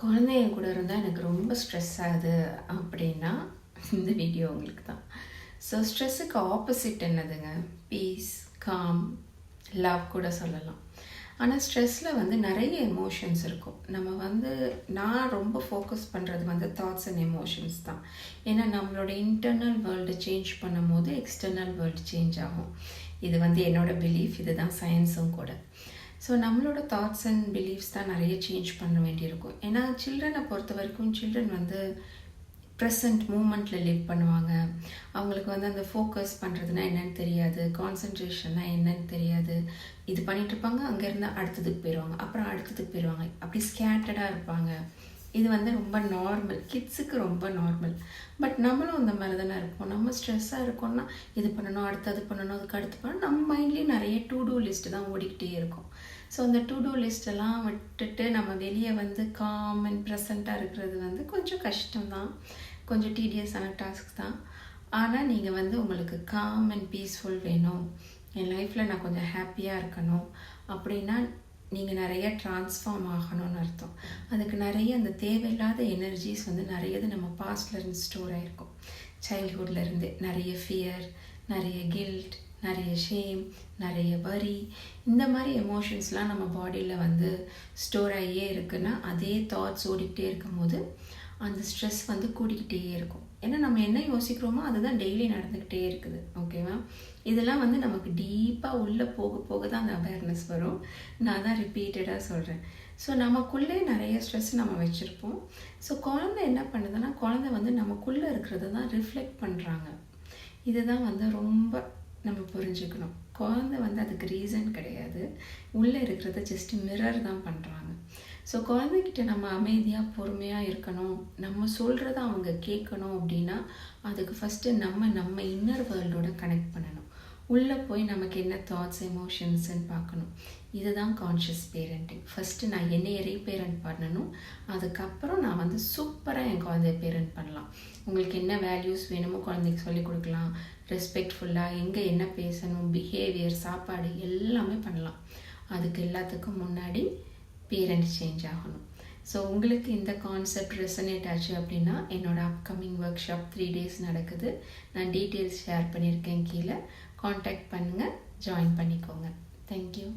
குழந்தைங்க கூட இருந்தால் எனக்கு ரொம்ப ஸ்ட்ரெஸ் ஆகுது அப்படின்னா இந்த வீடியோ உங்களுக்கு தான். ஸோ ஸ்ட்ரெஸ்ஸுக்கு ஆப்போசிட் என்னதுங்க? பீஸ், காம், லவ் கூட சொல்லலாம். ஆனால் ஸ்ட்ரெஸ்ஸில் வந்து நிறைய எமோஷன்ஸ் இருக்கும். நான் ரொம்ப ஃபோக்கஸ் பண்ணுறது தாட்ஸ் அண்ட் எமோஷன்ஸ் தான். ஏன்னா நம்மளோட இன்டர்னல் வேர்ல்டு சேஞ்ச் பண்ணும் போது எக்ஸ்டர்னல் வேர்ல்டு சேஞ்ச் ஆகும். இது என்னோட பிலீஃப், இதுதான் சயின்ஸும் கூட. ஸோ நம்மளோட தாட்ஸ் அண்ட் பிலீஃப்ஸ் தான் நிறைய சேஞ்ச் பண்ண வேண்டியிருக்கும். ஏன்னா சில்ட்ரனை பொறுத்த வரைக்கும் சில்ட்ரன் ப்ரெசண்ட் மூமெண்ட்டில் லிவ் பண்ணுவாங்க. அவங்களுக்கு அந்த ஃபோக்கஸ் பண்ணுறதுனா என்னன்னு தெரியாது, கான்சன்ட்ரேஷன்னா என்னன்னு தெரியாது. இது பண்ணிகிட்ருப்பாங்க, அங்கேருந்து அடுத்ததுக்கு போயிடுவாங்க, அப்புறம் அடுத்ததுக்கு போயிடுவாங்க, அப்படி ஸ்கேட்டர்டாக இருப்பாங்க. இது ரொம்ப நார்மல், கிட்ஸுக்கு ரொம்ப நார்மல். பட் நம்மளும் அந்த மாதிரி தானே இருப்போம். நம்ம ஸ்ட்ரெஸ்ஸாக இருக்கோம்னா இது பண்ணணும், அடுத்தது பண்ணணும், அதுக்கு அடுத்து பண்ணணும். நம்ம மைண்ட்லேயும் நிறைய டு டூ லிஸ்ட்டு தான் ஓடிக்கிட்டே இருக்கும். ஸோ அந்த டு டூ லிஸ்ட்டெல்லாம் விட்டுட்டு நம்ம வெளியே காம் அண்ட் ப்ரெசண்ட்டாக இருக்கிறது கொஞ்சம் கஷ்டம்தான், கொஞ்சம் டீடியஸான டாஸ்க் தான். ஆனால் நீங்கள் உங்களுக்கு காம் அண்ட் பீஸ்ஃபுல் வேணும், என் லைஃப்பில் நான் கொஞ்சம் ஹாப்பியாக இருக்கணும் அப்படின்னா நீங்கள் நிறைய ட்ரான்ஸ்ஃபார்ம் ஆகணும்னு அர்த்தம். அதுக்கு நிறைய அந்த தேவையில்லாத எனர்ஜிஸ் நிறையது நம்ம பாஸ்ட்லேருந்து ஸ்டோர் ஆகிருக்கும். சைல்ட்ஹுட்லேருந்து நிறைய ஃபியர், நிறைய கில்ட், நிறைய ஷேம், நிறைய வரி, இந்த மாதிரி எமோஷன்ஸ்லாம் நம்ம பாடியில் ஸ்டோர் ஆகியே இருக்குன்னா அதே தாட்ஸ் ஓடிக்கிட்டே இருக்கும் போது அந்த ஸ்ட்ரெஸ் கூடிக்கிட்டே இருக்கும். ஏன்னா நம்ம என்ன யோசிக்கிறோமோ அதுதான் டெய்லி நடந்துக்கிட்டே இருக்குது. ஓகேவா? இதெல்லாம் நமக்கு டீப்பாக உள்ளே போக போக தான் அந்த அவேர்னஸ் வரும். நான் தான் ரிப்பீட்டடாக சொல்கிறேன். ஸோ நமக்குள்ளே நிறைய ஸ்ட்ரெஸ் நம்ம வச்சுருப்போம். ஸோ குழந்தை என்ன பண்ணுதுன்னா, குழந்தை நமக்குள்ளே இருக்கிறத தான் ரிஃப்ளெக்ட் பண்ணுறாங்க. இதுதான் ரொம்ப நம்ம புரிஞ்சுக்கணும். குழந்தை அதுக்கு ரீசன் கிடையாது, உள்ளே இருக்கிறத ஜஸ்ட் மிரர் தான் பண்ணுறாங்க. ஸோ குழந்தைகிட்ட நம்ம அமைதியாக பொறுமையாக இருக்கணும், நம்ம சொல்கிறத அவங்க கேட்கணும் அப்படின்னா அதுக்கு ஃபஸ்ட்டு நம்ம இன்னர் வேர்ல்டோட கனெக்ட் பண்ணணும். உள்ளே போய் நமக்கு என்ன தாட்ஸ் எமோஷன்ஸ்ன்னு பார்க்கணும். இதுதான் கான்ஷியஸ் பேரண்டிங். ஃபஸ்ட்டு நான் என்னைய ரீபேரண்ட் பண்ணணும், அதுக்கப்புறம் நான் சூப்பராக என் குழந்தைய பேரண்ட் பண்ணலாம். உங்களுக்கு என்ன வேல்யூஸ் வேணுமோ குழந்தைக்கு சொல்லிக் கொடுக்கலாம், ரெஸ்பெக்ட்ஃபுல்லாக எங்கே என்ன பேசணும், பிஹேவியர், சாப்பாடு எல்லாமே பண்ணலாம். அதுக்கு எல்லாத்துக்கும் முன்னாடி பேரண்ட் சேஞ்ச் ஆகணும். ஸோ உங்களுக்கு இந்த கான்செப்ட் ரெசனேட் ஆச்சு அப்படின்னா என்னோடய அப்கமிங் ஒர்க் ஷாப் 3 days நடக்குது. நான் டீட்டெயில்ஸ் ஷேர் பண்ணியிருக்கேன் கீழே. காண்டாக்ட் பண்ணுங்கள், ஜாயின் பண்ணிக்கோங்க. தேங்க்யூ.